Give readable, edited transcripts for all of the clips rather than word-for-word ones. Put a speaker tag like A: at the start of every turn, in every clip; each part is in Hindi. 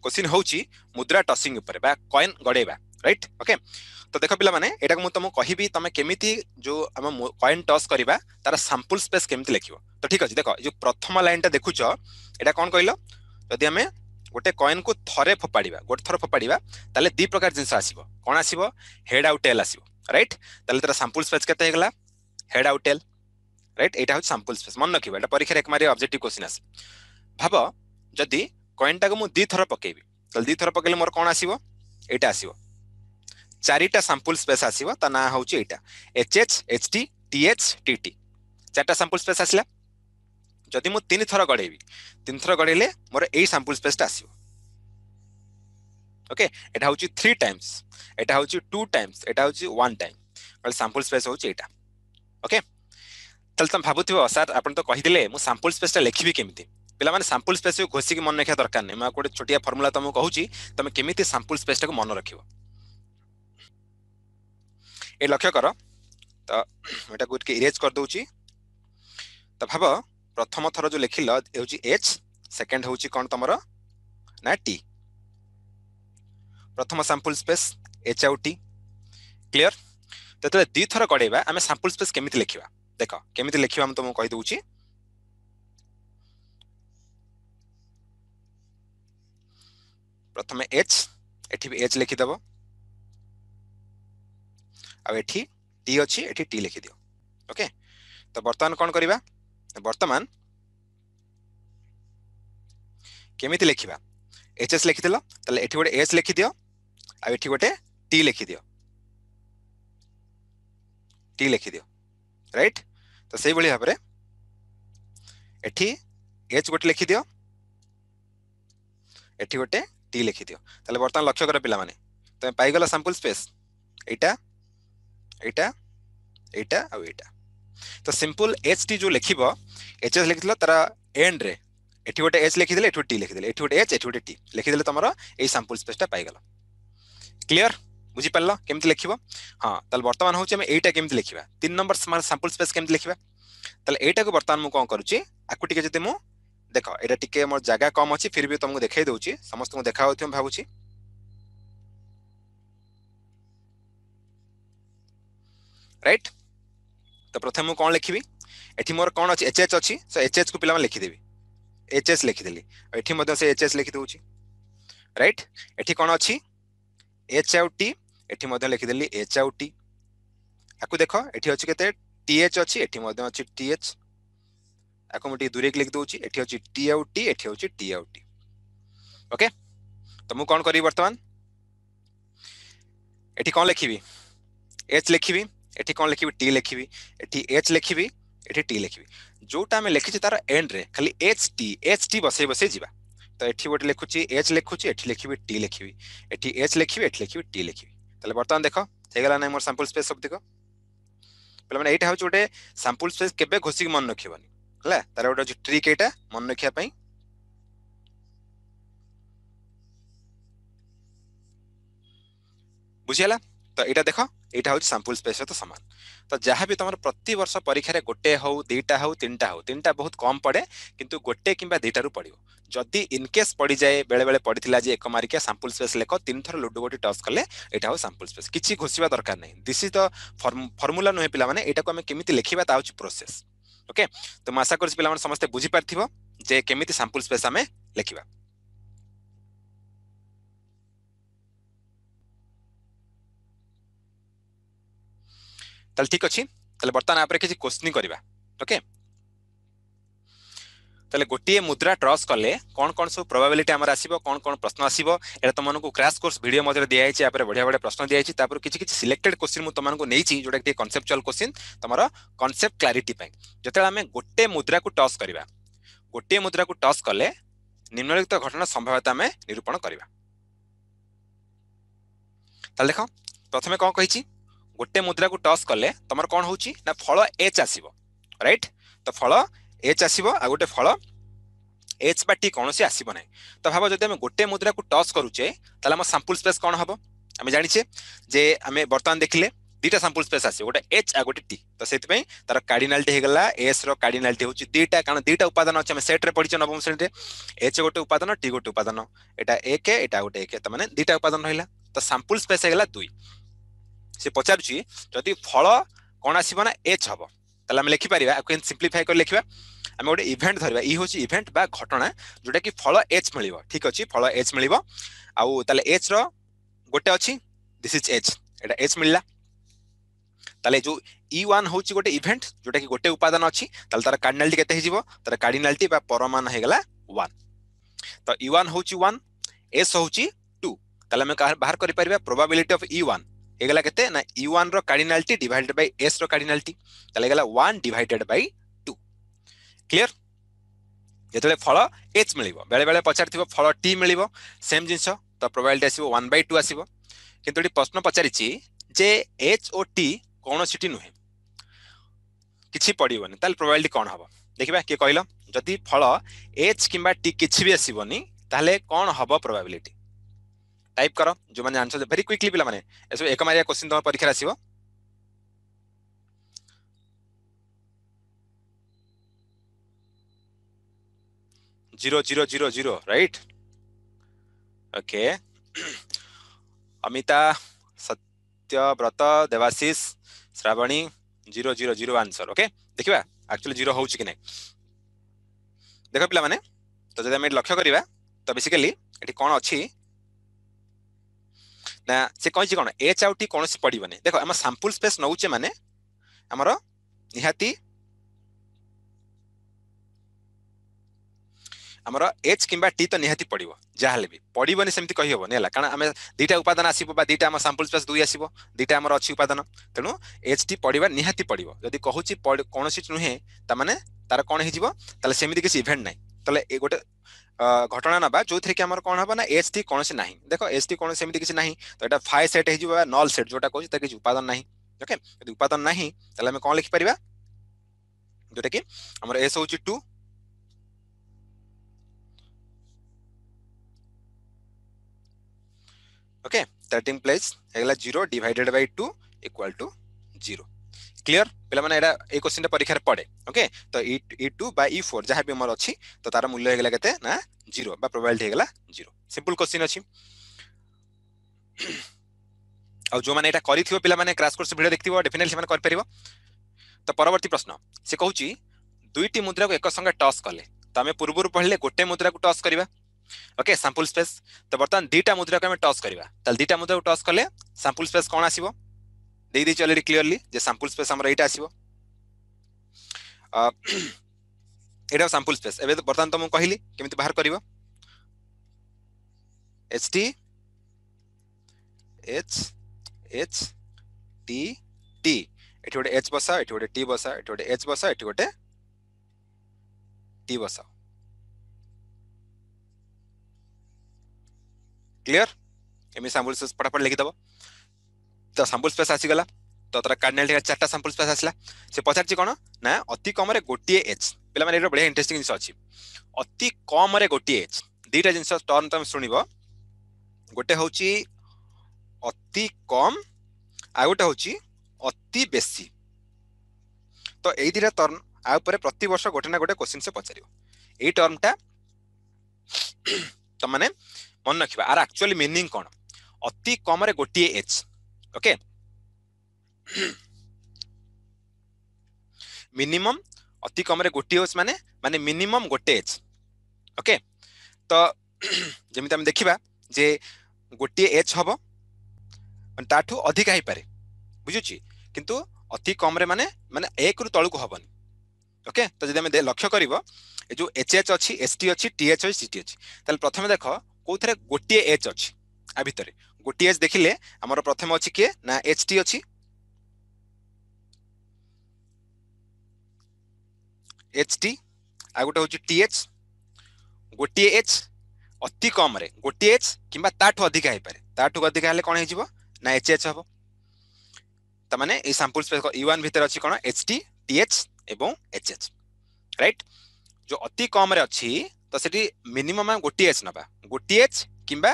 A: क्वेश्चन होउची मुद्रा टॉसिंग ऊपर बा कॉइन गड़ेबा राइट ओके तो देख पिला माने एटा को तुम कहबी तुम केमिति जो हम कॉइन टॉस करबा तार सैंपल स्पेस केमिति लिखिबो तो ठीक अछि देखो जो प्रथम लाइन टा देखुचो एटा कोन कहलो जदि हमें गोटे कॉइन को थरे फोपाड़ीबा गोटे थर फोपाड़ीबा ताले दी प्रकार जिंस आसीबो कोन आसीबो हेड आउट टेल आसीबो राइट ताले तार सैंपल स्पेस केते हेगला हेड आउट टेल राइट एटा हो सैंपल स्पेस मन रखिबा एटा परीक्षा एक मारे ऑब्जेक्टिव क्वेश्चन आसी भाबो जदि कॉइन टा को मु दी थर पकेबी ताले दी थर पकेले मोर कोन आसीबो एटा आसीबो चारिटा सैंपल स्पेस आसीबो ता ना होउची एटा एचएच एचटी टीएच टीटी चारटा सैंपल स्पेस आसीला जदि मु तीन थर गड़ेबी तीन थर गड़ेले मोर एई सैंपल स्पेस ता आसीबो ओके एटा होउची 3 टाइम्स एटा होउची 2 टाइम्स एटा होउची 1 टाइम वाले सैंपल स्पेस होउची एटा ओके तल तुम भाबुथिबो सर आपण तो कहि दिले मु सैंपल स्पेस ता लिखिबी केमिति पिला माने सैंपल स्पेस को घोसी के मन रखिया दरकार नै म कोटे छोटिया फार्मूला तुमको कहूची तुम केमिति सैंपल स्पेस ता को मन रखिबो ए लक्ष्य कर तो एटा को इरेज कर दोउची तो भाबो प्रथम थर जो लिखिल होउची एच सेकंड होउची कोन तमरो ना टी प्रथम सैंपल स्पेस एच आउ टी क्लियर तो दी थर गड़ेबा आमे सैंपल स्पेस केमिति लिखिबा देखो केमिति लिखिबा हम तुमको कहि दोउची प्रथम एच एठी भी एच लिखि दबो आ एठी टी अछि एठी टी लिखि दियो ओके तो वर्तमान कोन करिबा वर्तमान केमिति लिखिबा एचएस लिखि दिलो तले एठी गोटे एच लिखि दियो आ एठी गोटे टी लिखि दियो टी लिखि दियो राइट तो सेही बळी भाबरे एठी एच गोटे लिखि दियो एठी गोटे टी लिखि दियो तले वर्तमान लक्ष्य कर पिला माने तमे पाई गला सैंपल स्पेस एटा एटा एटा आ एटा तो सिंपल एच टी जो लिखिबो एचएस लिखिलो तारा एंड रे एठी गोटे एच लिखि देले एठी टी लिखि देले एठी गोटे एच एठी गोटे टी लिखि देले तमरो एई सैंपल स्पेस ता पाई गला क्लियर बुझी पल्लो केमति लिखिबो हां तल वर्तमान होचे हम एटा केमति लिखिबा 3 नंबर सैंपल स्पेस केमति लिखिबा तल एटा को वर्तमान मु कोन करूची आकु टिके जते मु देखो एटा टिके मोर जगह कम अछि फिर भी तुमको देखाई दोउची समस्त को देखा होथि हम भाबुची राइट तो प्रथम मु कोन लिखिबी एठी मोर कोन अछि एचएच अछि सो एचएच को पिला लिखि देबी एचएस लिखि देली एठी मध्य से एचएस लिखि दोउची राइट एठी कोन अछि एच आउ टी एठी मध्य लिखि देली एच आउ टी आकु देखो एठी अछि केते टीएच अछि एठी मध्य अछि टीएच आकु मु टी दूरे क्लिक दोउची एठी अछि टी आउ टी एठी अछि टी आउ टी ओके तो मु कोन करी वर्तमान एठी कोन लिखिबी एच लिखिबी एठी कोन लिखिबी टी लिखिबी एठी एच लिखिबी एठी टी लिखिबी जोटा में लिखि तार एंड रे खाली एच टी बसे बसे जिबा तो एठी गोटे लिखुची एच लिखुची एठी लिखिबी टी लिखिबी एठी एच लिखिबी एठी लिखिबी टी लिखिबी तले वर्तमान देखो हे गेला नै मोर सैंपल स्पेस सब देखो पले माने एटा होची गोटे सैंपल स्पेस केबे घोसी मन रखिबनी हला तार गोटे ट्रिक एटा मन रखिया पई बुझियला तो एटा देखो एटा होची सैंपल स्पेस तो समान तो जहाँ भी तुम प्रति वर्ष परीक्षा गोटे हो दीटा हो तीनटा बहुत कम पड़े किंतु गोटे किंबा दीटा रु पड़ियो जदि इनकेस पड़ी जाए बेले बेले पड़ीथिला जे एक मारिका सैंपल स्पेस लेख 3 थर लुडो गोटी टॉस कले एटा हो सैंपल स्पेस किछि घोषिबा दरकार नै दिस इज द फार्मूला नहे पिला माने एटा को हम केमिति लेखिबा ता होची प्रोसेस ओके तो मैं आशा करछि पिला माने समस्त बुझी पारथिबो जे केमिति सैंपल स्पेस हमें लेखिबा तल ठीक अछि तले बर्तमान आपरे किछि क्वेश्चन करबा ओके तले गोटिए मुद्रा ट्रस कले कोन कोन सब प्रोबेबिलिटी हमर आसीबो कोन कोन प्रश्न आसीबो एटा तमन को क्रैश कोर्स वीडियो मध्ये दिया आइछि आपरे बढ़िया बढ़िया प्रश्न दिया आइछि तापर किछि किछि सिलेक्टेड क्वेश्चन मु तमन को नेछि जोटा कि कॉन्सेप्चुअल क्वेश्चन तमरो कॉन्सेप्ट क्लैरिटी पय जते हमें गोटे मुद्रा को टॉस करबा गोटे मुद्रा को टॉस कले निम्नलिखित घटना संभाव्यता में निरूपण करबा तल देखो प्रथमे कोन कहिछि गोटे मुद्रा को टॉस कले तमर कोन होउची ना फल एच आसीबो राइट तो फल एच आसीबो आ गोटे फल एच बा टी कोनोसी आसीबो नै तो भाबो जदि हम गोटे मुद्रा को टॉस करूचे ताले हम सैंपल स्पेस कोन हबो हमें जानिछे जे हमें वर्तमान देखिले दुटा सैंपल स्पेस आसी गोटे एच आ गोटे टी तो से तार कार्डिनालिटी हेगला एस रो कार्डिनालिटी होची दुटा कारण दुटा उपादान अछि हम सेट रे पढिछ नवम श्रेणी रे एच गोटे उपादान टी गोटे उपादान एटा एक एटा गोटे एक त माने दुटा उपादान रहिला तो सैंपल स्पेस हेगला दुई से पचारुची जदि फल कोन आसीबो ना एच हबो तले हम लिखि परिबा केन सिंपलीफाई कर लिखिबा हम गोटे इवेंट धरबा ई होची इवेंट बा घटना जोटा कि फल एच मिलिबो ठीक अछि फल एच मिलिबो आउ तले एच रो गोटे अछि this is H Etah H मिलला ताले जो E1 होची गोटे इवेंट जोटा कि गोटे उपादान अछि ताले तार कार्डिनालिटी केते हिजिवो तार कार्डिनालिटी बा परमान हेगला 1 तो E1 होची 1 S होची 2 ताले हम बाहर करि परिबा प्रोबेबिलिटी ऑफ E1 हेगला केते ना E1 रो कार्डिनालिटी डिवाइडेड बाय S रो कार्डिनालिटी ताले हेगला 1 डिवाइडेड बाय 2 क्लियर जेतले फल H मिलिबो बेले बेले पचारथिबो फल T मिलिबो सेम जिंस तो प्रोबेबिलिटी आसीबो 1/2 आसीबो किंतु एटी प्रश्न पचारिछि जे H ओ T कौन सिटी नुहे किछि पड़िबोनी ताल प्रोबेबिलिटी कोन हबो देखिबा के कहलो जदि फल H किबा T किछि भी आसीबोनी ताले कोन हबो प्रोबेबिलिटी टाइप करो जो माने आंसर वेरी क्विकली पिला माने एसो एक मारिया क्वेश्चन तम परीक्षा आसीबो 0000 right okay Amita Satyabrata Debashish Shrabani 000 answer okay देखिबा एक्चुअली 0 होउची कि नै देखो पिला माने तो जदि हम लक्ष्य करिबा तो बेसिकली एठी कोन अछि ना से कहछि कोन एच आउट कोन से पडिबने देखो हम सैंपल स्पेस नउचे माने हमरो निहाती हमरो एच किबा टी तो निहाती पडिबो जाहले भी पडिबनी सेमति कहि होबो नेला कारण हमें दुटा उपादान आसीबो बा दुटा हम सैंपल स्पेस दुई आसीबो दुटा हमर अछि उपादान तेनु एच टी पडिबा निहाती पडिबो जदि कहूची कोनोसी नुहे त माने तार कोन हिजिबो तले सेमिति किछि इवेंट नै तले ए गोटे घटना नबा जो थरे कि हमर कोन हबो ना एच टी कोनोसी नाही देखो एच टी कोन सेमिति किछि नाही तो एटा फाइ सेट हिजिबो नल सेट जोटा कहूची त किछि उपादान नाही ओके यदि उपादान नाही तले हम कोन लिखि परिबा जोटा कि हमर एस होची 2 ओके 13 प्लस हेगला 0 divided by 2 equal to 0 clear पेला माने एडा ए क्वेश्चन परीक्षा रे पड़े ओके तो E2 बाय E4 जहां भी हमर अछि तो तार मूल्य हेगला केते ना 0 बा प्रोबेबिलिटी हेगला 0 सिंपल क्वेश्चन अछि आ जो माने एटा करिथिबो पिला माने क्रैश कोर्स वीडियो देखथिबो डेफिनेटली माने कर परिबो तो परवर्ती प्रश्न से कहूची दुईटी मुद्रा को एक संगे टॉस कले तो हमें पूर्व पढ़ले गोटे मुद्रा को टॉस करिबा ओके सैंपल स्पेस तो बर्तमान दुईटा मुद्रा को हम टॉस करिबा ताल दुईटा मुद्रा को टॉस कले सैंपल स्पेस कोन आसीबो देई दै ऑलरेडी क्लियरली जे सैंपल स्पेस हमर एटा आसीबो एटा सैंपल स्पेस एबे तो बर्तमान तो मु कहिली केमिति बाहर करिवो ht h h t t एठी गोटे h बसा एठी गोटे t बसा एठी गोटे h बसा एठी गोटे t बसा क्लियर एमि सैंपल स्पेस फटाफट लिखि दबो तो सैंपल स्पेस आसी गला तो तरा कार्डिनालिटी चारटा सैंपल स्पेस आसला से पचारची कोन ना अति कम रे गोटिए एच पिला माने एरो बढिया इंटरेस्टिंग जिंस अछि अति कम रे गोटिए एच दुईटा जिंस टर्म तुम सुनिबो गोटे होची अति कम आ गोटे होची अति बेसी तो एई दिरा टर्म आ ऊपर प्रति वर्ष गोटे ना गोटे क्वेश्चन से पचारियो एई टर्मटा तो माने मन रखिबा आर एक्चुअली मीनिंग कोन अति कम रे गोटिए एच ओके मिनिमम अति कम रे गोटिए एच माने माने मिनिमम गोटे एच ओके तो जेमिति हम देखिबा जे गोटिए एच हबो ताठू अधिक हाई पारे बुझुची किंतु अति कम रे माने माने एक रु तळु को हबनी ओके तो जदि हम लक्ष्य करबो ए जो एचएच अछि एसटी अछि टीएच अछि सीटी अछि ताल प्रथमे देखो कोथरे गोटिए एच अछि आ भितरे गोटिए एच देखिले हमर प्रथम अछि के ना एचटी अछि एचटी आ गोटे होछि टीएच गोटिए एच अति कम रे गोटिए एच किबा ताठू अधिक हाई पारे ताठू अधिक हाले कोन हिजिवो ना एचएच हबो त माने ए सैंपल स्पेस E1 भीतर अछि कोन एचटी टीएच एवं एचएच राइट जो अति कम रे अछि तो सेठी मिनिमम गोटिए एच नबा गोटिए एच किबा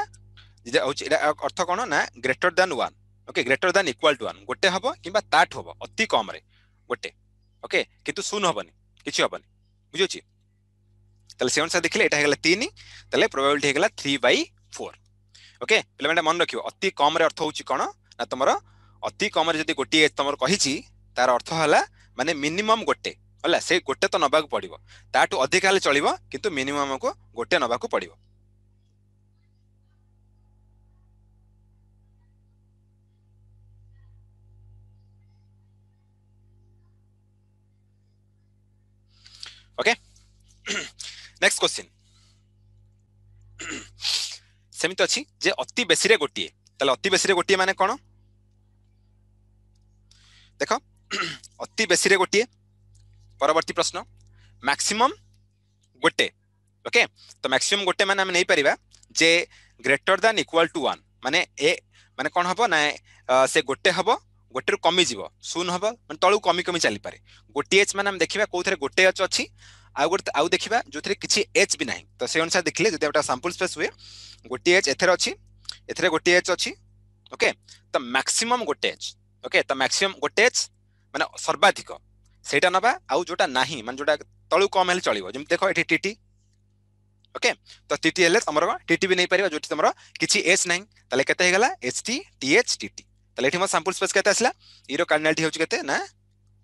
A: जे अर्थ कोन ना greater than 1 okay greater than equal to 1 गोटे हबो किबा ताठ हबो अति कम रे गोटे ओके किंतु शून्य हबनी किछि हबनी बुझियोछि तले से अनुसार देखिले एटा हेगला 3 तले प्रोबेबिलिटी हेगला 3/4 ओके पिला माने मन रखियो अति कम रे अर्थ होउची कोन ना तमरो अति कम रे जदी गोटी एज तमरो कहिची तार अर्थ हला माने मिनिमम गोटे हला से गोटे तो नबाक पड़िबो ताटू अधिक हाले चलिबो किंतु मिनिमम को गोटे नबाक पड़िबो ओके नेक्स्ट क्वेश्चन सेमित अछि जे अति बेसी रे गोटिए तले अति बेसी रे गोटिए माने कोन देखो अति बेसी रे गोटिए परवर्ती प्रश्न मैक्सिमम गोटे ओके तो मैक्सिमम गोटे माने हम नहीं परिबा जे ग्रेटर दैन इक्वल टू 1 माने ए माने कोन हबो ना से गोटे हबो गोटे रु कमी जीवो शून्य हबो माने तळु कमी कमी चली पारे गोटे एच माने हम देखिबा कोथरे गोटे एच अछि आउ देखिबा जोथरे किछि एच भी नाही तो से अनुसार देखले जदि एटा सैंपल स्पेस हुए गोटे एच एथरे अछि एथरे गोटे एच अछि ओके तो मैक्सिमम गोटे एच ओके तो मैक्सिमम गोटे एच माने सर्वाधिक सेटा नबा आउ जोटा नाही माने जोटा तळु कम हेले चलिबो जेम देखो एठी टीटी ओके तो टीटी हेले हमर टीटी भी नहीं परिबा जोटी हमर किछि एच नाही तले केते हे गला एचटी टीएच टीटी तले एठी म सैंपल स्पेस केते आसला इरो कार्डिनलिटी होची केते ना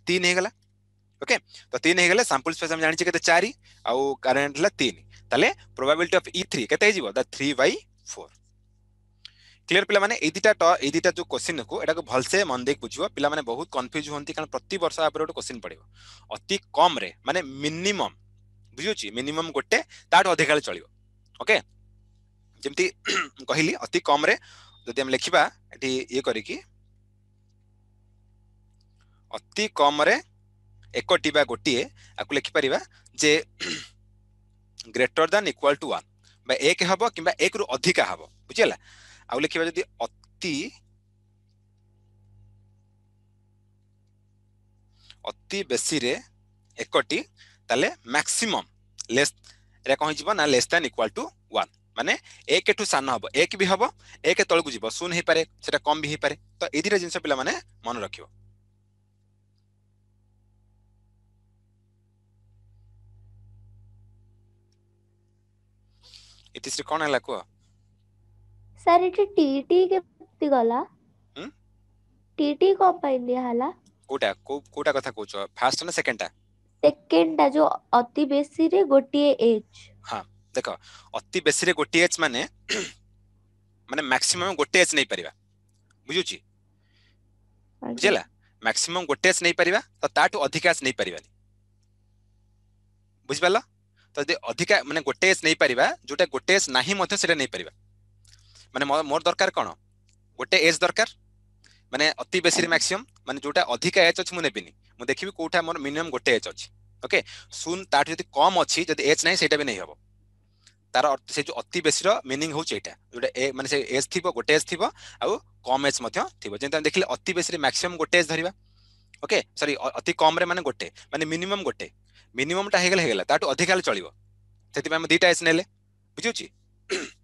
A: 3 हे गला ओके तो 3 हे गले सैंपल स्पेस हम जानि छी केते 4 आउ करंट ला 3 तले प्रोबेबिलिटी ऑफ E3 केते हिजिबो द 3/4 क्लियर पिला माने ए दिटा जो क्वेश्चन को एटा को भलसे मन देख बुझिबो पिला माने बहुत कंफ्यूज होंती कारण प्रति वर्ष आ पर क्वेश्चन पड़िबो अति कम रे माने मिनिमम बुझियोची मिनिमम गोटे ताठ अधिक चलिबो ओके जेमती कहली अति कम रे जदि हम लिखिबा एठी ये करी कि अति कम रे एकटी बा गोटिए आकु लिखि परिबा जे ग्रेटर दैन इक्वल टू 1 बा एक हबो किबा एक रु अधिक हबो बुझियला आउ लिखिबा जदि अति बेसी रे एकटी ताले मैक्सिमम लेस रे कहि जिवो ना लेस दैन इक्वल टू 1 माने एक एठू सान हबो एक भी हबो एक तळकु जिवो शून्य हे पारे सेटा कम भी हे पारे तो ए दिरे जिंस पिला माने मन रखियो इतिश्री कोन हला को
B: सर इटी टीटी केति गला टीटी को पाइले हला
A: कोटा कथा कोचो फर्स्ट ना सेकंड
B: टा जो अति बेसी रे गोटिए एच
A: हां देखो अति बेसी रे गोटिए एच माने माने मैक्सिमम गोटे एच नहीं परिबा बुझुची बुझला मैक्सिमम गोटे एच नहीं परिबा तो ताटू अधिक एच नहीं परिबानी बुझ पाला तो यदि अधिक माने गोटे एच नहीं परिबा जोटा गोटे एच नाही मथे सेटा नहीं परिबा माने मोर दरकार कोन गोटे एच दरकार माने अति बेसी रे मैक्सिमम माने जोटा अधिक एच अछि मु नेबिनी मु देखिबी कोठा मोर मिनिमम गोटे एच अछि ओके सुन ताठ जदि कम अछि जदि एच नाही सेटा भी नहीं हबो तार अर्थ से जो अति बेसी रो मीनिंग हो एटा जोटा ए माने से एच थिबो गोटे एच थिबो आ कम एच मध्य थिबो जेंता देखिले अति बेसी रे मैक्सिमम गोटे एच धरिबा ओके सॉरी अति कम रे माने गोटे माने मिनिमम टा हेगला ताटू अधिक हाले चलिबो सेति हम दुटा एच नेले बुझियोची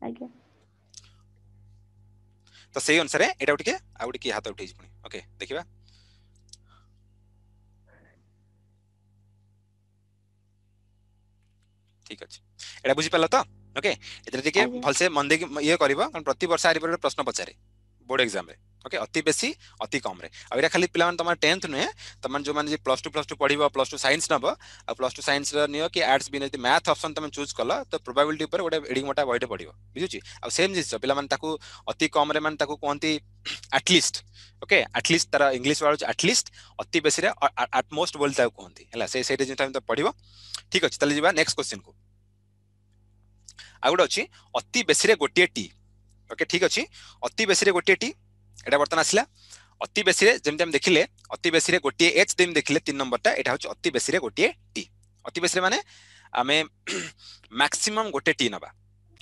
B: आज्ञा
A: तो सेही अनुसार एटा उठके आउडी की हाथ उठै पुनी ओके देखिबा ठीक अछि एटा बुझि पाला तो ओके एतरे टिके भलसे मन दे ये करबो कारण प्रति वर्ष आरि पर प्रश्न पचारे बोर्ड एग्जाम रे ओके अति बेसी अति कम रे आ एरा खाली पिला मन तमा 10th नुए तमन जो माने जे +2 पढिबो +2 साइंस नबो आ +2 साइंस र नियो कि आर्ट्स बिने मैथ ऑप्शन तमे चूज कला तो प्रोबेबिलिटी ऊपर ओडे एडिंग मोटा बॉयटे पढिबो बुझुची आ सेम जिस पिला मन ताकू अति कम रे मन ताकू कोंती एटलीस्ट ओके एटलीस्ट तारा इंग्लिश वाला एटलीस्ट अति बेसी रे एट मोस्ट बोलता कोंती हला से सेटे जिन टाइम तो पढिबो ठीक अछि तले जिबा नेक्स्ट क्वेश्चन को आउड अछि अति बेसी रे गोटिए टी ओके ठीक अछि अति बेसी रे गोटिए टी एटा बर्तन आसिला अति बेसी रे जेमते हम देखिले अति बेसी रे गोटिए एच देम देखिले 3 नंबर टा एटा होछ अति बेसी रे गोटिए टी अति बेसी रे माने आमे मैक्सिमम गोटे टी नबा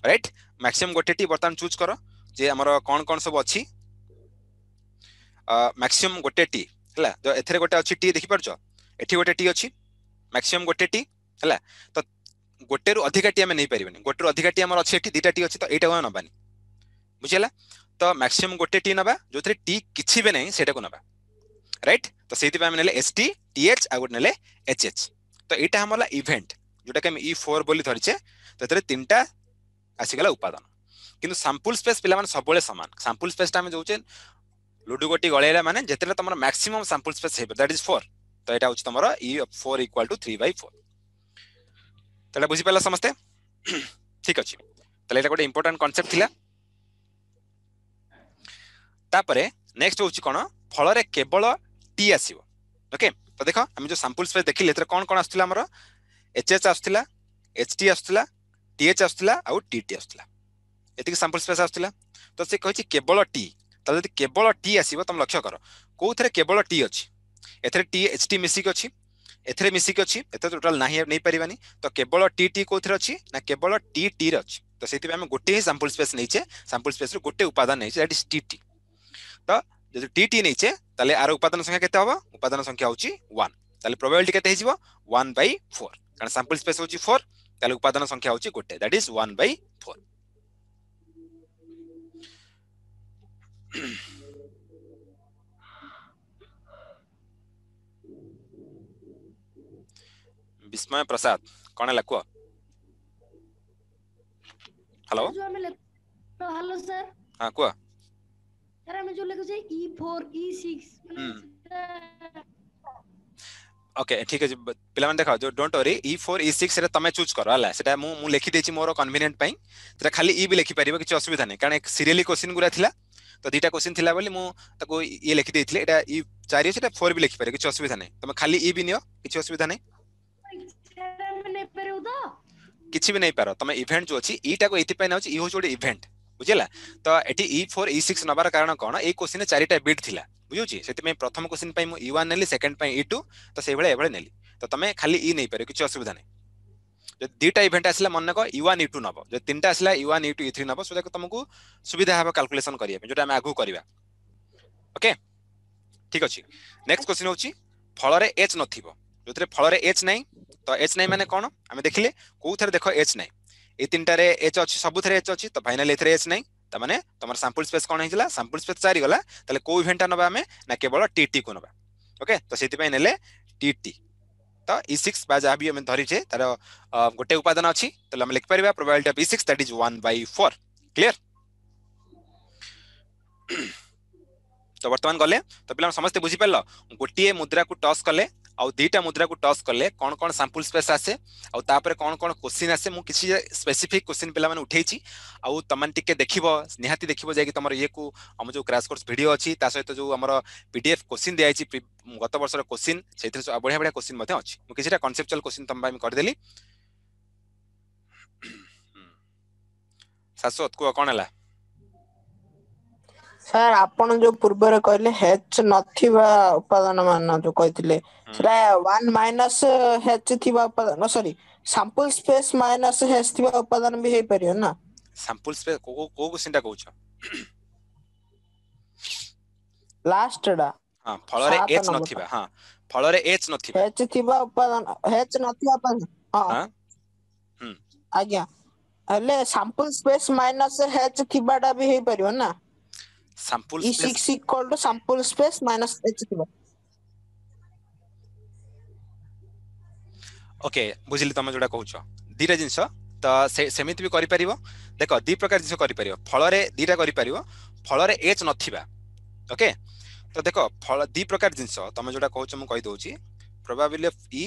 A: राइट मैक्सिमम गोटे टी बर्तन चूज करो जे हमर कोन कोन सब अछि मैक्सिमम गोटे टी हला जो एथरे गोटे अछि टी देखि परछो एठी गोटे टी अछि मैक्सिमम गोटे टी हला तो गोटे रु अधिक टी हमें नहीं परिबनी गोटे रु अधिक टी हमर अछि एठी 2टा टी अछि तो एटा नबानी बुझिला तो मैक्सिमम गोटे टी नबा जो टी किछि भी नहीं सेटा को नबा राइट तो सेति पे हम नेले एसटी टीएच आ गोटे नेले एचएच तो एटा हमला इवेंट जोटा कि हम ई4 बोली धरिचे तो एतरे तीनटा आसीगला उपादान किंतु सैंपल स्पेस पिला माने सबले समान सैंपल स्पेस ता हम जोचे लुडु गोटी गळेला माने जेतेले तमर मैक्सिमम सैंपल स्पेस हेबे दैट इज 4 तो एटा होची तमर e4 = 3/4 तले बुझी पला समझते ठीक अछि तले एटा गोटे इंपोर्टेंट कांसेप्ट थिला तापरे नेक्स्ट होची कोन फल रे केवल टी आसीबो ओके तो देखो हम जो सैंपल स्पेस देखिले एतरे कोन कोन आस्तला हमर एचएच आस्तला एचटी आस्तला टीएच आस्तला आ टीटी आस्तला एतिक सैंपल स्पेस आस्तला तो से कहछि केवल टी तो यदि केवल टी आसीबो तुम लक्ष्य करो कोथरे केवल टी अछि एथरे टी एचटी मिसिक अछि एथरे मिसिक अछि एते टोटल नाही नै परिबानी तो केवल टी कोथरे अछि ना केवल टी रे अछि तो सेति हम गोटे ही सैंपल स्पेस नैचे सैंपल स्पेस रो गोटे उपादान नैचे दैट इज टीटी तो जदि टीटी नैचे ताले आर उपादान संख्या केते होबो उपादान संख्या होची 1 ताले प्रोबेबिलिटी केते हिजिबो 1/4 कारण सैंपल स्पेस होची 4 ताले उपादान संख्या होची गोटे दैट इज 1/4 विस्मय प्रसाद कोन ला को हेलो
C: हेलो सर
A: हां को
C: सर हम जो लिखो छै e4 e6
A: ओके ठीक है पिला मन देखा जो डोंट वरी e4 e6 रे तमे चूज करो हला सेटा मु लिखि देछि मोर कन्वीनियंट पई सेटा खाली ई भी लिखि परिबो किछ असुविधा नै कारण एक सीरियली क्वेश्चन गुरा थिला तो दीटा क्वेश्चन थिला बोली मु ताको ये लिखि देथिले एटा e4 सेटा 4 भी लिखि पारे किछ असुविधा नै तमे खाली ई भी नियो किछ असुविधा नै किछि भी नै पारो तमे इवेंट जो अछि ईटा को एति पय न अछि ई हो जोडी इवेंट बुझिला तो एटी e4 e6 नबार कारण कोन ए क्वेश्चन चारिटा बिट थिला बुझुची सेति में प्रथम क्वेश्चन पय मु e1 नेली सेकंड पय e2 तो से बेले एबळे नेली तो तमे खाली ई नै पारे किछ असुविधा नै जे दीटा इवेंट आसला मन को e1 e2 नबो जे तीनटा आसला e1 e2 e3 नबो सोदा को तुमको सुविधा हबो कैलकुलेशन करिया जोटा हम आगु करिवा ओके ठीक अछि नेक्स्ट क्वेश्चन होची फल रे h नथिबो जोतरे फल रे h नै तो h नै माने कोन हम देखिले को थरे देखो h नै ए तीनटा रे h अछि सब थरे h अछि तो फाइनल एथरे h नै त माने तमर सैंपल स्पेस कोन हिजला सैंपल स्पेस 4 गला तले को इवेंट नबा हमें ना केवल टीटी को नबा ओके तो सेति पय नेले टीटी तो e6 बा जा भी हम धरि छे तार गोटे उपादान अछि तो हम लिख परिबा probability of e6 that is 1/4 clear तो वर्तमान गले तो पिला समस्त बुझी परलो गोटिए मुद्रा को टॉस कले आ दीटा मुद्रा को टॉस कले कोन कोन सैंपल स्पेस आसे आ तापर कोन कोन क्वेश्चन आसे मु किछि स्पेसिफिक क्वेश्चन पिला माने उठेछि आ तमन टिके देखिबो निहाती देखिबो जे कि तमर ये को हम जो क्रैश कोर्स वीडियो अछि ता सहित जो हमर पीडीएफ क्वेश्चन दिया अछि गत वर्ष रो क्वेश्चन सेथि बढ़िया बढ़िया क्वेश्चन मध्ये अछि मु किछिटा कांसेप्चुअल क्वेश्चन तम बाय कर देली सासोत को कोन हला
D: सर आपण जो पूर्व रे कहले h नथिबा उपादान मान जो कहितले सेटा 1 माइनस h थिबा उपादान sorry sample space minus h थिबा उपादान भी हे परियो ना
A: सैंपल स्पेस को क्वेश्चनटा कहउछ
D: लास्ट डा
A: हां फल रे h नथिबा हां फल रे h नथिबा
D: h थिबा उपादान h नथिबा उपादान हां आज्ञा हले सैंपल स्पेस माइनस h थिबाडा भी हे परियो ना
A: sample
D: e6 equal to sample space minus h थिबा
A: ओके बुझिली तमे जोडा कहउछ दीटा जिंस तो सेमिति भी करि परिबो देखो दी प्रकार जिंस करि परिबो फल रे दीटा करि परिबो फल रे h नथिबा ओके तो देखो फल दी प्रकार जिंस तमे जोडा कहउछ मु कहि दोउची प्रोबेबिलिटी ऑफ e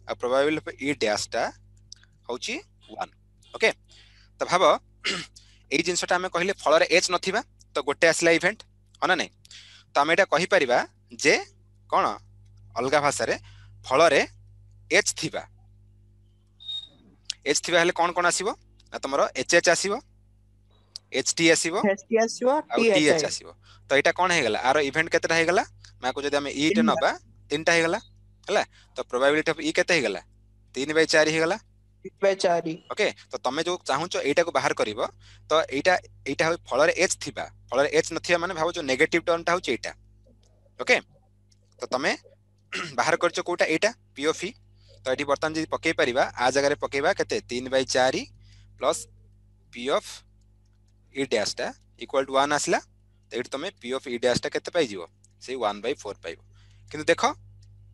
A: आ प्रोबेबिलिटी ऑफ e डैश टा होची 1 ओके तो भाबो ए जिंसटा हमें कहिले फल रे h नथिबा तो गोटे आसला इवेंट हना नै तो हम एटा कहि परिबा जे कोन अलगा भाषा रे फल रे h थिबा हेले कोन कोन आसीबो ना तमरो hh आसीबो ht आसीबो th आसीबो तो एटा कोन हे गेला आरो इवेंट केतेटा हे गेला मा को जदि हम e टे नबा तीनटा हे गेला हला तो प्रोबेबिलिटी ऑफ e केते हे गेला 3/4 हे गेला
D: 3/4
A: ओके तो तमे जो चाहूचो एटा को बाहर करबो तो एटा हो फल रे h थिबा फल रे h नथिया माने भाबो जो नेगेटिव टर्म टा होची एटा ओके तो तमे बाहर करचो कोटा एटा p of e तो एठी बर्तन जे पके परिबा आ जगह रे पकेबा केते 3/4 plus p of e dash टा इक्वल टू 1 आसला तो ये तुम पी ऑफ ई डैश टा केते पाई जीवो से 1/4 पाइबो किंतु देखो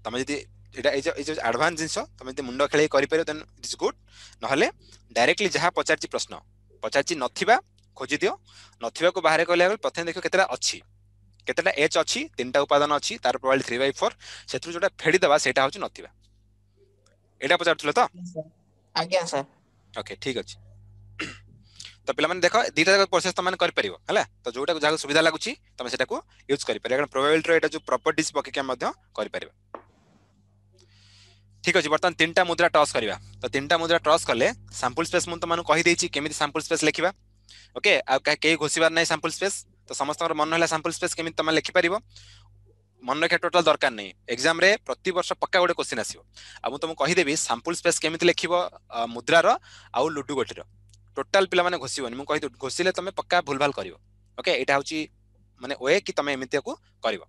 A: तुम जदी एटा ए जो एडवांस जिंस तुम जदी मुंडो खेले करि परियो देन इट इज गुड नहले डायरेक्टली जहा पचारची प्रश्न पचारची नथिबा खोजी दियो नथिबा को बाहर कहले प्रथम देखो केतेटा अछि केतेटा एच अछि तीनटा उपादान अछि तार प्रोबेबिलिटी 3/4 सेथु जोटा फेडी दबा सेटा होची नथिबा एटा पचारथुले तो
D: आज्ञा सर
A: ओके ठीक अछि तो पिला माने देखो दीटा जाक प्रोसेस त माने कर परियो हला तो जोटा को जाक सुविधा लागुची तमे सेटा को यूज करि परियो कारण प्रोबेबिलिटी रो एटा जो प्रॉपर्टीज पके के मध्य करि परियो ठीक अछि बर्तन तीनटा मुद्रा टॉस करिवा तो तीनटा मुद्रा टॉस करले सैंपल स्पेस मु त मानु कहि देछि केमिति सैंपल स्पेस लिखिबा ओके आ के घोषिबार नै सैंपल स्पेस तो समस्त मन होला सैंपल स्पेस केमिति तमे लिखि परिबो मन रखा टोटल दरकार नहीं एग्जाम रे प्रति वर्ष पक्का गोटे क्वेश्चन आसीबो आ मु तुमको कहि देबी सैंपल स्पेस केमिति लिखिबो मुद्रा रो आ लुडु गोटी रो टोटल पिला माने घोषिबोनी मु कहि घोषिले तमे पक्का भूलभाल करिवो ओके एटा होची माने ओए कि तमे एमिति को करिवो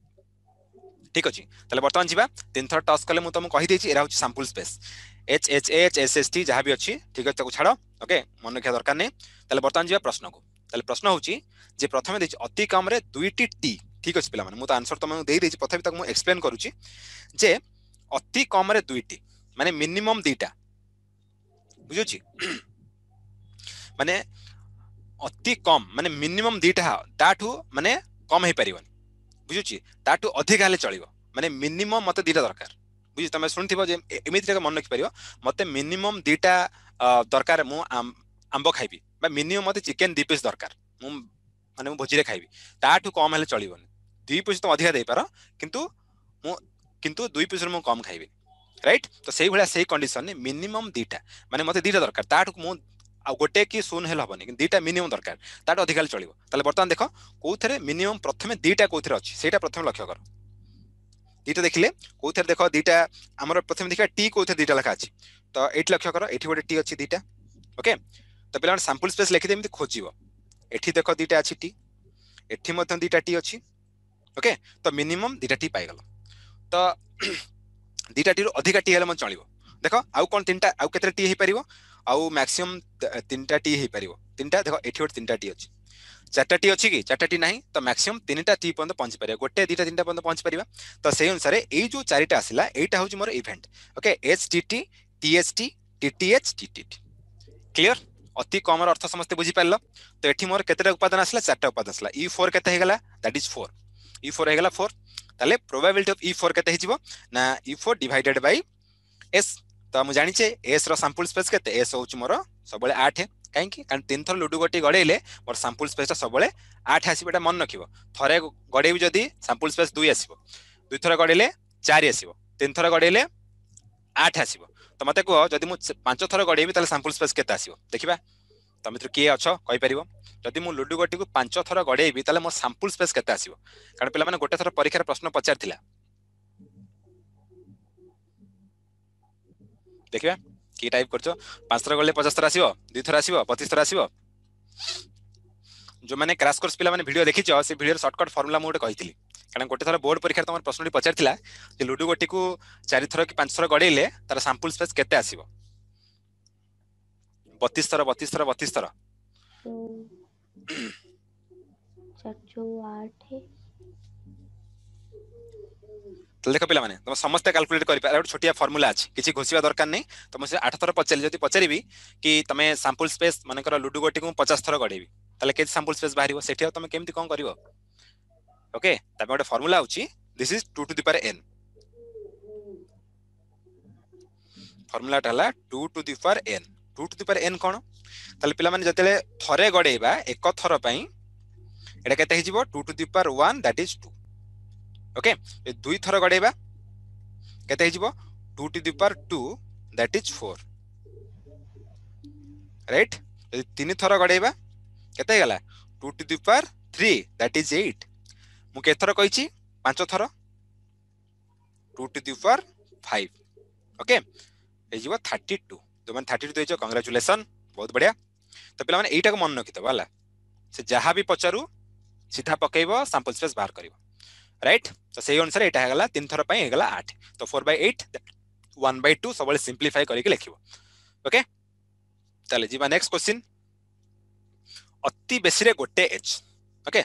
A: ठीक अछि तले वर्तमान जीवा तीन थर टॉस कले मु तुमको कहि देछि एरा होची sample space H H H S S T जहां भी अछि ठीक अछि ताको छाड़ो ओके मन रखा दरकार नहीं तले वर्तमान जीवा प्रश्न को तले प्रश्न होची जे प्रथमे देछि अति कम रे दुईटी टी ठीक अछि पिला माने मु त आंसर तुमको देइ देछि प्रथमे तक मु एक्सप्लेन करूची जे अति कम रे दुईटी माने मिनिमम दीटा बुझुची माने अति कम माने मिनिमम दीटा ताठू माने कम हे परिबन बुझुची ताठू अधिक हाले चलिबो माने मिनिमम मते दीटा दरकार बुझी तमे सुनथिबो जे एमिति मन रखि परिबो मते मिनिमम दीटा दरकार मु आंबो खाइबी बा मिनिमम मते चिकन 2 पीस दरकार मु माने मु भोजी रे खाइबी ताठू कम हाले चलिबोनी 2 पीस तो अधिक देइ पारो किंतु 2 पीस मु कम खाइबी राइट तो सेही भला सेही कंडीशन ने मिनिमम दीटा माने मते दीटा दरकार ताठू मु आ गोटे की शून्य हेल हबनी कि दीटा मिनिमम दरकार ताठू अधिक हाले चलिबो ताले वर्तमान देखो कोथरे मिनिमम प्रथमे दीटा कोथरे अछि सेटा प्रथमे लक्ष्य कर दीटा देखिले कोथरे देखो दीटा हमर प्रथमे देखा टी कोथरे दीटा लखा अछि तो एठी लक्ष्य कर एठी गोटे टी अछि दीटा ओके तो पिला सैंपल स्पेस लिखि देमति खोजिबो एठी देखो दीटा अछि टी एठी मते दीटा टी अछि ओके तो मिनिमम दीटा टी पाइ गलो तो दीटा टी रो अधिक टी हेले मन चलिबो देखो आउ कोन तीनटा आउ केते टी हे परिबो आउ मैक्सिमम तीनटा टी हे परिबो तीनटा देखो एठी गोटे तीनटा टी अछि चारटा टी अछि कि चारटा टी नाही तो मैक्सिमम तीनटा टी पर्यंत पहुंच परिबा गोटे दीटा तीनटा पर्यंत पहुंच परिबा तो सेही अनुसार एई जो चारिटा आसिला एटा होची मोर event okay HTT TST TTH TTT clear अति कम अर्थ समस्त बुझी पारलो तो एठी मोर केतेटा उपादान आसिला चारटा उपादान आसिला E4 केते हेगला दैट इज 4 E4 हेगला 4 ताले प्रोबेबिलिटी ऑफ E4 केते हिजिवो ना E4 डिवाइडेड बाय S तो हम जानि छे S रो सैंपल स्पेस केते S होची मोर सबले 8 काहे कि कारण तीन थर लुडु गोटी गडेले मोर सैंपल स्पेस सबले 8 आसीबेटा मन रखिबो थरे गडेबी जदी सैंपल स्पेस 2 आसीबो दुई थर गडेले 4 आसीबो तीन थर गडेले 8 आसीबो तो मते को जदी मु 5 थर गडेबी ताले सैंपल स्पेस केते आसीबो देखिबा तमे तो के अछो कहि परिबो जदी मु लुडु गोटी को 5 थर गडेबी ताले मो सैंपल स्पेस केते आसीबो कारण पिला माने गोटे थर परीक्षा प्रश्न पचारथिला देखिबा की टाइप करछो 5 थर गले 50 थर आसीबो 2 थर आसीबो 25 थर आसीबो जो माने क्रैश कोर्स पिला माने वीडियो देखिछो से वीडियो शॉर्टकट फार्मूला मोटे कहितली कारण गोटे थर बोर्ड परीक्षा तमर प्रश्नटी पचारथिला जे लुडु गोटी को 4 थर कि 5 थर गडेले तार सैंपल स्पेस केते आसीबो 32 थर 32 थर 32 थर
B: 408
A: तो देखो पिला माने तुम समस्त कैलकुलेट करि पारे छोटिया फार्मूला अछि किछि घोषिबा दरकार नै तुम से 8 थर पचली जदी पचरीबी कि तमे सैंपल स्पेस माने कर लुडु गोटी को 50 थर गडेबी ताले के सैंपल स्पेस बाहरिबो सेठी तुम केमति कोन करिवो ओके तमे गोटे फार्मूला अछि this is 2 to the power n formula टाला 2 to the power n 2 to the power n कोन ताले पिला माने जतेले थरे गडेबा एक थर पई एटा केते हिजिबो 2 to the power 1 that is 2 okay ए दुई थर गडेबा केते हिजिबो 2 to the power 2 that is 4 right ए तीन थर गडेबा केते गला 2 to the power 3 that is 8 मु के थर कहिची 5 थर 2 टू द पावर 5 ओके ए जीवो 32 जो मन 32 देजो कांग्रेचुलेशन बहुत बढ़िया तो पिला माने एटा को मन रखितो वाला से जहां भी पचारू सीधा पकेइबो सैंपल स्पेस बाहर करिवो राइट तो सेही अनुसार एटा हेगला तीन थर पई हेगला 8 तो 4/8 1/2 सबले सिंपलीफाई करिके लिखिबो ओके चले जीवा नेक्स्ट क्वेश्चन अति बेसी रे गोटे एच ओके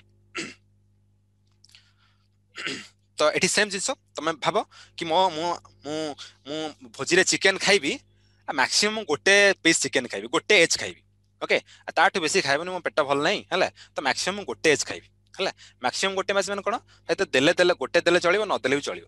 A: तो एठी सेम जिंस तमे भाबो कि मो मो मो मो भोजी रे चिकन खाइबी मैक्सिमम गोटे पीस चिकन खाइबी गोटे एज खाइबी ओके ताठू बेसी खाइबनी मो पेट भल नहीं हला तो मैक्सिमम गोटे एज खाइबी हला मैक्सिमम गोटे मैच कोन तो देले देले गोटे देले चलिबो न देले भी चलिबो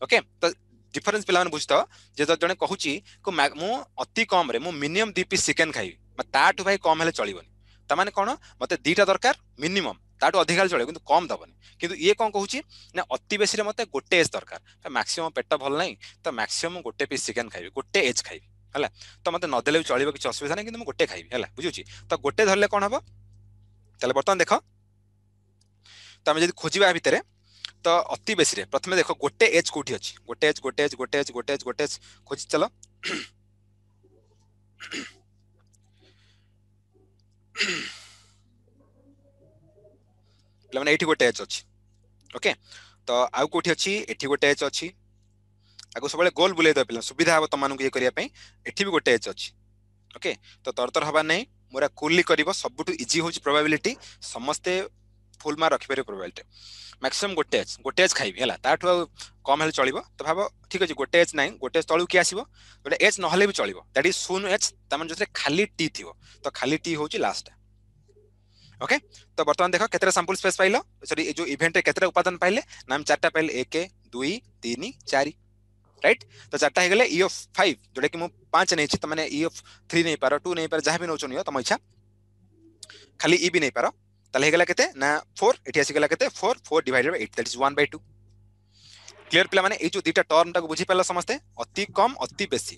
A: ओके तो डिफरेंस पिला माने बुझतो जे जने कहूची को मु अति कम रे मु मिनिमम 2 पीस चिकन खाइबी ताठू भाई कम हेले चलिबोनी त माने कोन मते दीटा दरकार मिनिमम ताठू अधिक चलिबो किंतु कम दबनी किंतु ये कौन कहूँ ना अति बेसी मत गोटे एज दरकार मैक्सिमम पेट भल नहीं तो मैक्सिमम गोटे पीस चिकन खाइबी गोटे एज खाइबी है तो मत नदेले भी चलो किसी असुविधा नहीं कि गोटे खाइबी है बुझुची तो गोटे धरले कौन हम चलो बर्तमान देख तो आम जब खोजा भितर तो अति बेसी प्रथम देख गोटे एज कौटी अच्छी गोटे एज गोटे एज गोटे एज गोटे एज गोटे एज खोज चलो मैंने ये गोटे एज अच्छी ओके तो आउ कोठी अच्छी एठी गोटे एज अच्छी आगु सब गोल बुले दे पिला सुविधा हम तुम ये करने एठी भी गोटे एज अच्छी ओके तो तरतर हवा नहीं मोरा कूलली करिवो सबुठु इजी होची प्रोबेबिलिटी समस्ते फुल मार्क रखि पारे प्रोबेबिलिटी मैक्सिमम गोटे एज खाइबी हला ताठु कम हेले चलिबो तो भाबो ठीक अछि गोटे एज नाही गोटे एज तळु की आसीबो गोटे एज नहले भी चलिबो दैट इज शून एज तमन जते खाली टी थिबो तो खाली टी होची लास्ट ओके तो बर्तमान देख केतरा सैंपल स्पेस पाइलो सॉरी जो इवेंट रे केतरा उपादान पाइले नाम चारटा पाइले 1 2 3 4 राइट तो चारटा हे गेले ई ऑफ 5 जोडे कि मु 5 नै छी त माने ई ऑफ 3 नै पारो 2 नै पारो जहा भी नोचो नियो तम इच्छा खाली ई भी नै पारो तले हे गेला केते ना 4 एठी आसी गेला केते 4 4 divided by 8 that is 1/2 clear पिला माने ए जो दीटा टर्म टाको बुझी पाला समस्ते अति कम अति बेसी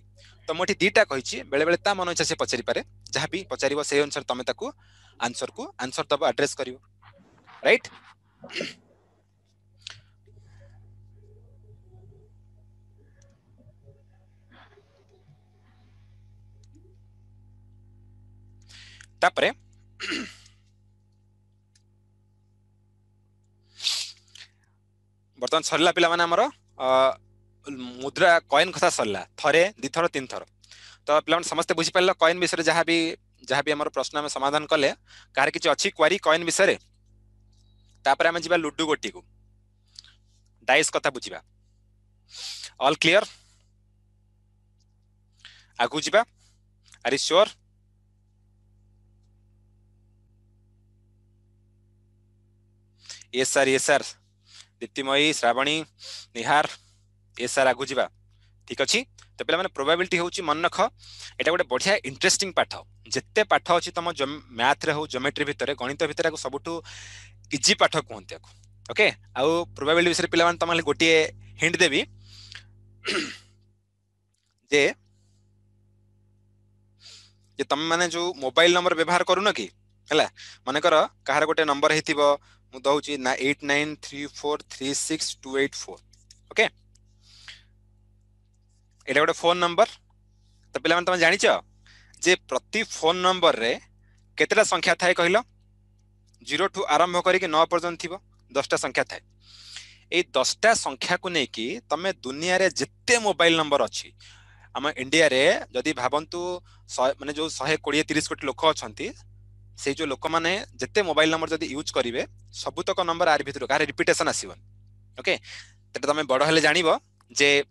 A: तो मोठी दीटा कहिछि बेले बेले ता मन इच्छा से पचरी पारे जहा भी पचारिबो से अनुसार तमे ताको आंसर तब एड्रेस करियो राइट तापरे बर्तमान सरला पिला माने हमर मुद्रा कॉइन कथा सरला थरे दि थर तीन थर तो पिला समस्त बुझी पाइल कॉइन विषय जहाँ भी हमर प्रश्न हम समाधान कले कार किछि अछि क्वेरी कॉइन विषय तापर हम जिबा लुडू गोटी को डाइस कथा बुझिबा ऑल क्लियर आगु जिबा are you sure yes sir Diptimayee Shrabani Nihar yes sir आगु जिबा ठीक अछि तो पे प्रोबेबिलिटी होची मन रख एटा गोटे बढ़िया इंटरेस्टिंग पाठ जिते पाठ अच्छी तुम मैथ रे हो ज्योमेट्री भितर गणित भितर सबुठु इजी पाठ कहते ओके आउ प्रोबेबिलिटी विषय पे तुम गोटे हिंट देवी जे तुम माने जो मोबाइल नंबर व्यवहार करून कि है मनकर कहार गोटे नंबर हो दौची ना 8934362884 ओके एटा गोटे फोन नंबर तो पे तुम जानिच जे प्रति फोन नंबर रे केतेटा संख्या थाए कहलो 0 ठू आरंभ करिक 9 पर्यंत थिबो 10टा संख्या थाए ए 10टा संख्या को नेकी तमे दुनिया रे जिते मोबाइल नंबर अछि हम इंडिया रे जदी भाबंतु माने जो 120-30 कोटी लोक अछंती से जो लोक माने जिते मोबाइल नंबर जदी यूज करिवे सबुतक नंबर आर भितर कार रिपीटेशन आसीबन ओके त तमे बड़ हेले जानिबो जे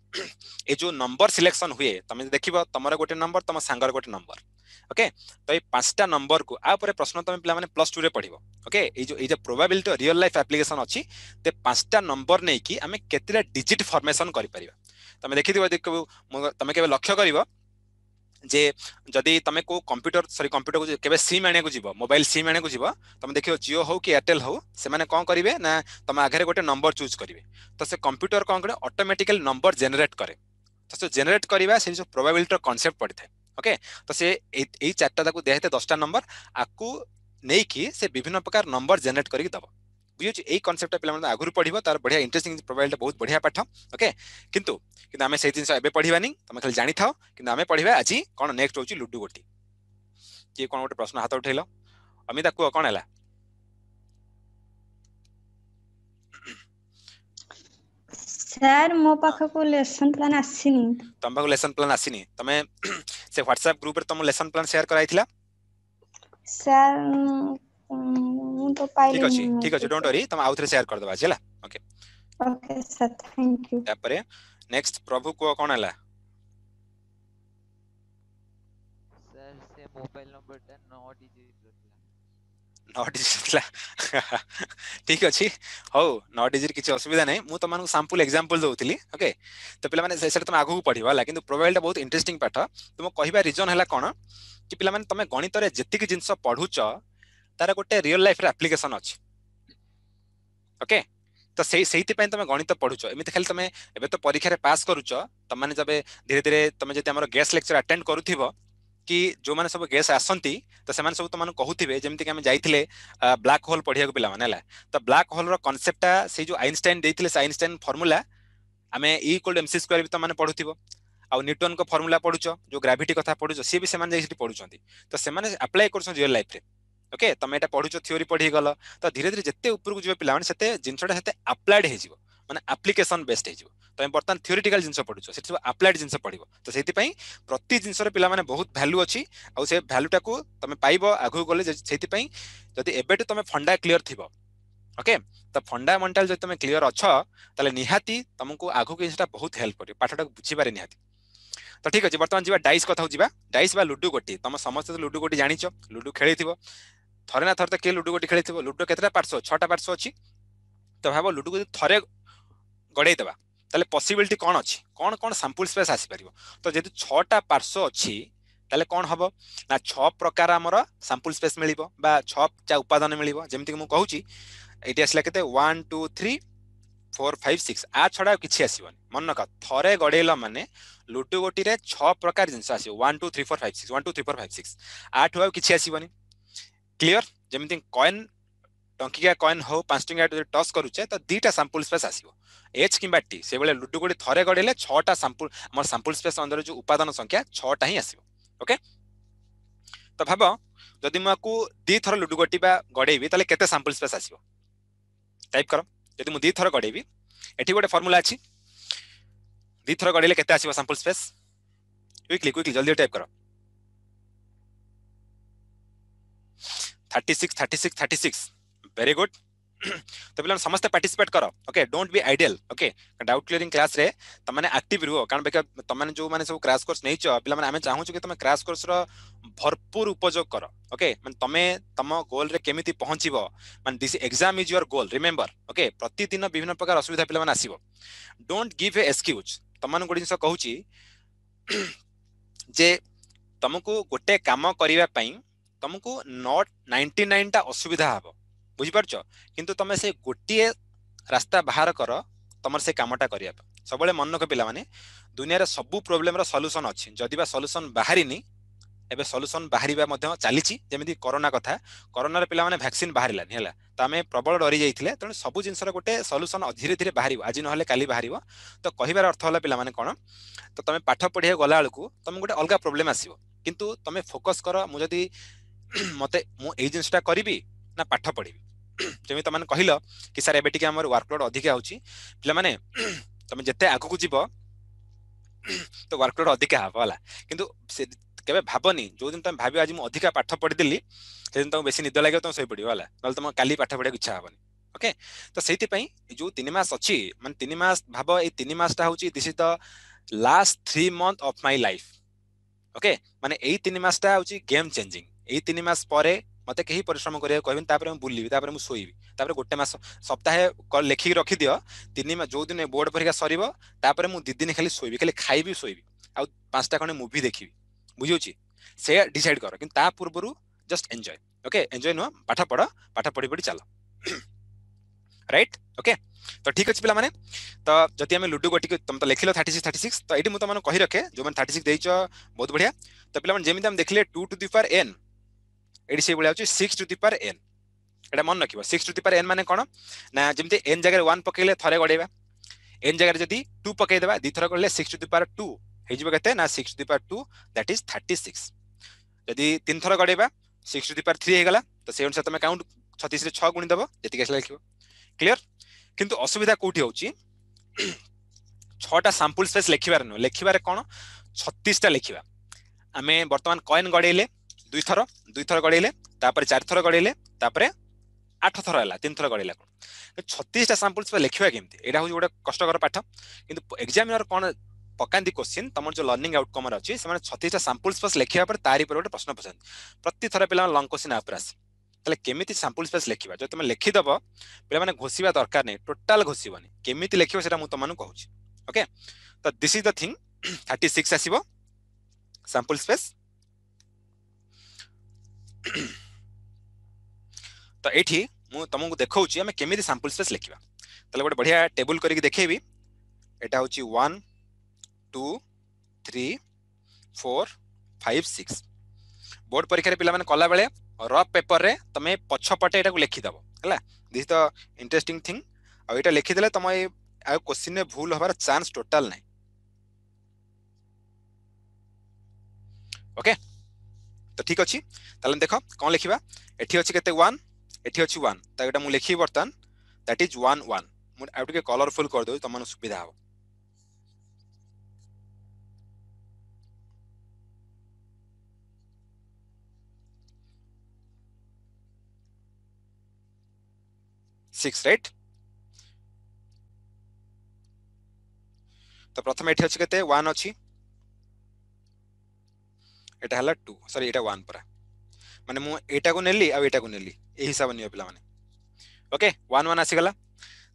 A: ए जो नंबर सिलेक्शन हुए तुम देखिबो तमरा गोटे नंबर तम सांगर गोटे नंबर ओके तो ये 5टा नंबर को आ परे प्रश्न तुम पिला माने +2 रे पढिबो ओके ए जो प्रोबेबिलिटी रियल लाइफ एप्लीकेशन अछि ते 5टा नंबर नै कि हमें केतेला डिजिट फॉर्मेशन करि परिबा तुम देखिदिबो तुम केबे लक्ष्य करिवो जे जदी तमे को कंप्यूटर को केबे सिम आने को जीवो मोबाइल सिम आने को जीवो तुम देखियो जियो हो कि एयरटेल हो से माने कोन करिवे ना तुम आगे गोटे नंबर चूज करिवे तो से कंप्यूटर कोन करे ऑटोमेटिकली नंबर जनरेट करे तो से जनरेट करबा से जो प्रोबेबिलिटी कांसेप्ट पड़ि थाए ओके तो से एई चारटा ताको देहते 10टा नंबर आकु नै कि से विभिन्न प्रकार नंबर जनरेट करिक दबो बुझियो एई कांसेप्ट पिला माने आगुर पढिबो तार बढ़िया इंटरेस्टिंग प्रोबेबिलिटी बहुत बढ़िया पाठ ओके किंतु आमे से जिनस एबे पढिबानी तुम खाली जानि थाओ किंतु आमे पढिबा आज कोन नेक्स्ट होची लुडू गोटी जे कोन गोटे प्रश्न हाथ उठैलो अमिता को कोन हला
E: सर मो पाख को लेसन प्लान आसीनी
A: तम पाख लेसन प्लान आसीनी तमे से व्हाट्सएप ग्रुप रे तुम लेसन प्लान शेयर कराइथिला
E: सर तो पाइले
A: ठीक अछि डोंट वरी तुम आउथरे शेयर कर दबा छला okay
E: okay sir thank you.
A: तापरे नेक्स्ट प्रभु को कोन हला
F: सर से मोबाइल नंबर टा 9 डिजिट रखला
A: 9 डिजिट ला ठीक अछि हो 9 डिजिट किछ असुविधा नै मु तमन सैंपल एग्जांपल दोउतली ओके तो पिला माने सेसे तुम आगु पढिबा हला किंतु प्रोबेबिलिटी बहुत इंटरेस्टिंग पाठ तुम कहिबा रीजन हला कोन कि पिला माने तमे गणित रे जेतिक जिंस पढुच तार गोटे रियल लाइफ रे एप्लीकेशन अछि ओके तो सेहिति पय तमे गणित पढुच एमिति खाली तमे एबे तो परीक्षा रे पास करूच त माने जबे धीरे धीरे तमे जति हमर गेस्ट लेक्चर अटेंड करूथिबो कि जो माने सब गेस्ट आसंती तो सेमान सब तमन कहूथिबे जेमति कि हम जाइथिले ब्लैक होल पढिया को पिला माने हला तो ब्लैक होल रो कांसेप्टटा से जो आइंस्टाइन देथिले से आइंस्टाइन फार्मूला हमें E = mc स्क्वायर भी तमने पढुथिबो आ न्यूटन को फार्मूला पढुच जो ग्रेविटी कथा पढुच से भी सेमान जाई सिटी पढुचंती तो सेमाने अप्लाई करछन रियल लाइफ रे ओके तमे एटा पढुच थ्योरी पढी गलो तो धीरे धीरे जत्ते ऊपर को जिवे पिला माने सेते जिंसटा सेते अप्लाइड हे जिवो माने एप्लीकेशन बेस्ड हे जिवो तो बर्तन थ्योरेटिकल जिंस पढुच सेति अप्लाइड जिंस पढिबो तो सेति पई प्रति जिंस रे पिला माने बहुत वैल्यू अछि आ से वैल्यूटा को तमे पाइबो आगु गले सेति पई जदि एबेटु तमे फंडा क्लियर थिबो ओके तो फंडामेंटल जदि तमे क्लियर अछ ताले निहाती तुमको आगु के जिंसटा बहुत हेल्प करियो पाठटा बुझी पारे निहाती तो ठीक अछि बर्तमान जीवा डाइस कथा जीवा डाइस बा लूडो गोटी तुम समस्त लूडो गोटी जानिचो लूडो खेलिथिबो थरे ना थरे त के लूडो गोटी खेलिथिबो लूडो केतरा पार्ट्स 6टा पार्ट्स अछि तो भाबो लूडो गोटी थरे गडै देबा ताले पॉसिबिलिटी कोन अछि कोन कोन सैंपल स्पेस आसी परिबो तो जदि 6टा पार्ट्स अछि ताले कोन हबो ना 6 प्रकार हमर सैंपल स्पेस मिलिबो बा 6 चा उपादान मिलिबो जेमति कि मु कहूची एटी असला केते 1 2 3 4 5 6 आ छडा किछि आसीबो मन का थरे गडेला माने लूडो गोटी रे 6 प्रकार जिंस आसीबो 1 2 3 4 5 6 1 2 3 4 5 6 8 हो किछि आसीबोनी क्लियर जेमति कॉइन टंकिया कॉइन हो 5 टंकिया टॉस करूचे तो दीटा सैंपल स्पेस आसीबो एच किबा टी से बेले लूडो गोटी थरे गडेले 6टा सैंपल हमर सैंपल स्पेस अंदर जो उपादान संख्या 6टा ही आसीबो ओके तो भाबो जदि माकू दी थर लूडो गोटी बा गडेबी ताले केते सैंपल स्पेस आसीबो टाइप करो जदि मु दी थर गडेबी एठी गोटे फार्मूला अछि दी थर गडेले केते आसीबो सैंपल स्पेस क्विकली जल्दी टाइप करो 36 36 36 वेरी गुड तो पिला समस्त पार्टिसिपेट करो okay don't be ideal okay doubt clearing class रे त माने एक्टिव रहो कारण बेका त माने जो माने सब क्रैश कोर्स नै छ पिला माने हमें चाहू कि तमे क्रैश कोर्स रो भरपूर उपयोग करो ओके माने तमे तम गोल रे केमिति पहुंचीबो माने this exam is your goal remember okay प्रतिदिन विभिन्न प्रकार असुविधा पिला माने आसीबो डोंट गिव ए एक्सक्यूज तमन गोडी से कहूची जे तुमको गोटे काम करिवा पई तुमको नॉट 99 टा असुविधा हबो बुझी परछ किंतु तमे से गोटिए रास्ता बाहर कर तमर से कामटा करिया सबले मन को पिला माने दुनिया रे सब प्रॉब्लम रो सॉल्यूशन अछि जदि बा सॉल्यूशन बाहरिनी एबे सॉल्यूशन बाहरिबा मध्ये चलीची जेमिति कोरोना कथा कोरोना रे पिला माने वैक्सीन बाहरिलानी हला त हमें प्रबल डरी जाइथिले त सब जिंस रो गोटे सॉल्यूशन धीरे धीरे बाहरिबो आज न हले काली बाहरिबो तो कहिबार अर्थ हला पिला माने कोन तो तमे पाठ पढिया गला अलकू तमे गोटे अलगा प्रॉब्लम आसीबो किंतु तमे फोकस कर मु जदी मते मु ए जिंसटा करिवि ना पाठ पढिबि जेमि तमन कहिलो कि सर एबे टिके हमर वर्कलोड अधिक आउची पिला माने तमे जते आगु को जिवो तो वर्कलोड अधिक हवाला किंतु केबे भाबनी जो दिन तमे भाबी आज मु अधिक पाठ पढि देली से दिन तमे बेसी निद लागो तमे सोई पडियो वाला नल तमे काली पाठ पढिया इच्छा हबनी ओके तो सेति पई जो 3 मास अछि माने 3 मास भाबो ए 3 मास ता होची this is the last 3 month of my life okay माने ए 3 मास ता होची गेम चेंजिंग ए 3 मास परे मते कहीं परिश्रम करिया कहबिन तापर हम बुल्लीबी तापर हम सोईबी तापर गोटे मास सप्ताह लेखि रखि दियो 3 मास जो दिन बोर्ड परीक्षा सरीबो तापर मु 2 दिन खाली सोईबी खाली खाइबी सोईबी आ 5टा खने मूवी देखिबी बुझियोची से डिसाइड करो कि ता पूर्वरु just enjoy okay enjoy no पाठ पढी पढी चलो राइट ओके तो ठीक अछि पिला माने तो जति हम लूडो गोटी तुम तो लिखिलो 36 36 तो एटी मु त माने कहि रखे जो माने 36 देइचो बहुत बढ़िया तो पिला माने जेमिति हम देखले 2 टू द पावर n एडी से बोला 6 टू द पावर n एटा मन रखिबो 6 टू द पावर n माने कोन ना जेमिति n जगह 1 पकेले थरे गडेबा n जगह जदी 2 पके देबा दी थरा करले 6 टू द पावर 2 हे जिबो केते ना 6 to the power 2 that is 36 जदी 3 थरा गडेबा 6 टू द पावर 3 हे गला तो से अनुसार तमे काउंट 36 रे 6 गुणी देबो जति केसला लिखिबो क्लियर किंतु असुविधा कोठी होची 6टा सैंपल स्पेस लिखिबार न लिखिबार कोन 36 टा लिखिबा हमें वर्तमान कॉइन गडेले दुई थर गडेले तापर 4 थर गडेले तापर 8 थर है 3 थर गड़ेला कोन 36टा सैंपल स्पेस लिखिबा केमती एटा हो गोटे कष्टकर पाठ किंतु एग्जामिनर कोन पकांदी क्वेश्चन तमर जो लर्निंग आउटकम अछि से माने 36टा सैंपल स्पेस लिखिबा पर तारि पर गोटे प्रश्न पछन प्रति थर पिला लॉन्ग क्वेश्चन आपर आसी तले केमिति सैंपल स्पेस लिखिबा जो तुम लिखि दबो पिला माने घोषिबा दरकार नै टोटल घोषिबनी केमिति लिखिबो सेटा मु तमनु कहूची ओके तो दिस इज द थिंग 36 आसीबो सैंपल स्पेस तो एठी मु तुमको देखौची हमें केमिति सैंपल स्पेस लिखिबा तले गोटे बढ़िया टेबल करिक देखैबी एटा होची 1 2 3 4 5 6 बोर्ड परीक्षा पिला माने कला बेले रफ पेपर रे तमे पछपटे एटा को लिखि दबो हला दिस द इंटरेस्टिंग थिंग आ एटा लिखि देले तमे आ क्वेश्चन में भूल होबार चांस टोटल नै ओके तो ठीक अछि ताले देखो कोन लिखिबा एठी अछि केते 1 एठी अछि 1 त एटा मु लिखि बर्तन दैट इज 1 1 मु आ के कलरफुल कर दो तमन सुविधा हो सिक्स राइट तो प्रथम एठी अछि केते 1 अछि एटा हला 2 सॉरी एटा 1 परा माने मु एटा को नेली आ एटा को नेली ए हिसाब नियो पिला माने ओके 1 1 आसी गला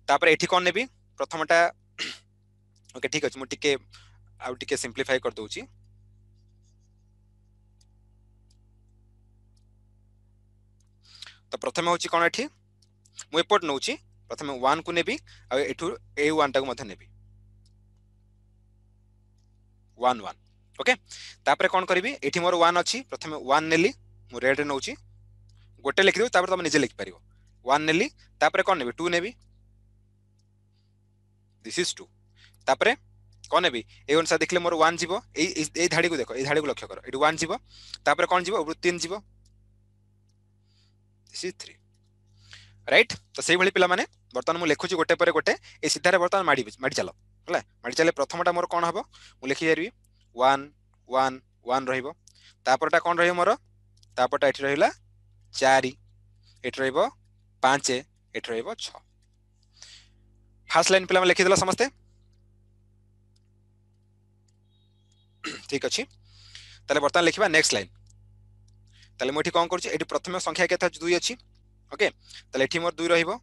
A: तापर एठी कोन नेबी प्रथमटा ओके ठीक अछि मु टिके आ टिके सिंपलीफाई कर दोउची तो प्रथम होची कोन एठी मु एपोर्ट नउची प्रथम 1 को नेबी आ एठू a1 टा को मथे नेबी 1 1 ओके तापर कोन करबी एठी मोर 1 अछि प्रथम 1 नेली मु रेड नउची गोटे लिखि देउ तापर तुम निजे लिखि परिबो 1 नेली तापर कोन नेबी 2 नेबी दिस इज 2 तापर कोन नेबी ए अनुसार देखले मोर 1 जीवो ए धाडी को देखो ए धाडी को लक्ष्य करो एठी 1 जीवो तापर कोन जीवो 3 जीवो दिस इज 3 राइट तो सेही भली पिला माने बर्तन मु लिखुची गोटे पर गोटे ए सीधारे बर्तन माडी चलो हला माडी चले प्रथमटा मोर कोन हबो मु लिखि परबी 1 1 1 रहिबो तापरटा कोन रहिबो मोर तापरटा एठी रहिला 4 एठी रहिबो 5 एठी रहिबो 6 फर्स्ट लाइन पिला लिखि देला समस्ते ठीक अछि तले बर्तन लिखिबा नेक्स्ट लाइन तले मोठी कोन करछि एठी प्रथम संख्या केता 2 अछि ओके तले एठी मोर 2 रहिबो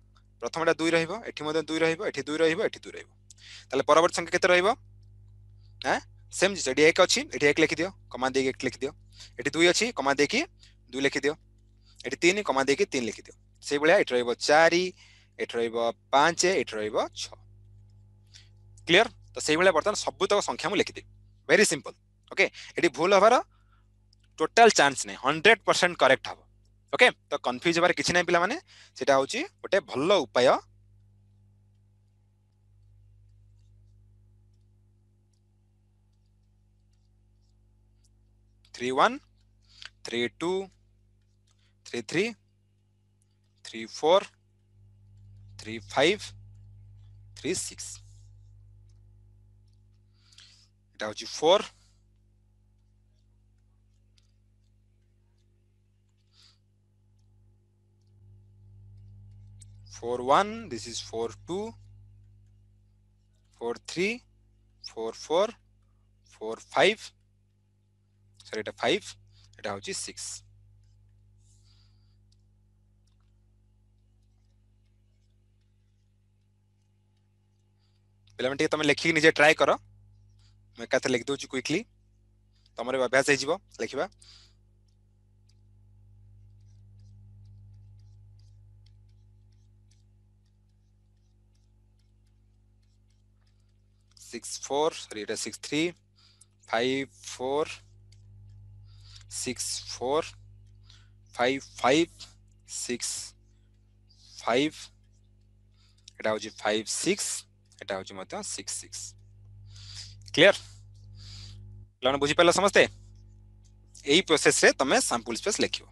A: प्रथमटा 2 रहिबो एठी मोर 2 रहिबो एठी 2 रहिबो एठी 2 रहिबो तले परवर्ती संख्या केते रहिबो हैं सेम जे एठी 1 अछि एठी 1 लिखि दियो कमा दे 1 लिखि दियो एठी 2 अछि कमा दे की 2 लिखि दियो एठी 3 कमा दे की 3 लिखि दियो से बलिया एठी रहिबो 4 एठी रहिबो 5 एठी रहिबो 6 क्लियर तो से बलिया बर्तन सब तक संख्या मु लिखि दे वेरी सिंपल ओके एठी भूल हबार टोटल चांस नै 100% करेक्ट हबो ओके तो कंफ्यूज होबार किछि नै पिला माने सेटा होची गोटे भल्लो उपाय 3 1 3 2 3 3 3 4 3 5 3 6 এটা হচ্ছে 4 4 1 this is 4 2 4 3 4 4 4 5 sorry এটা 5 এটা হচ্ছে 6 पिलामेंट तुम लिखिक निजे ट्राई करो मैं कहते लिख दूची क्विकली तुमरे अभ्यास हो जिवो लिखिबा Six 4 sorry it is 6 3 5 4 6 4 5 5 6 5 এটা হচ্ছে 5 6 এটা হচ্ছে মত 6 6 ক্লিয়ার প্লান বুঝি পারলা সমস্তে এই প্রসেস রে তুমি স্যাম্পল স্পেস লিখিও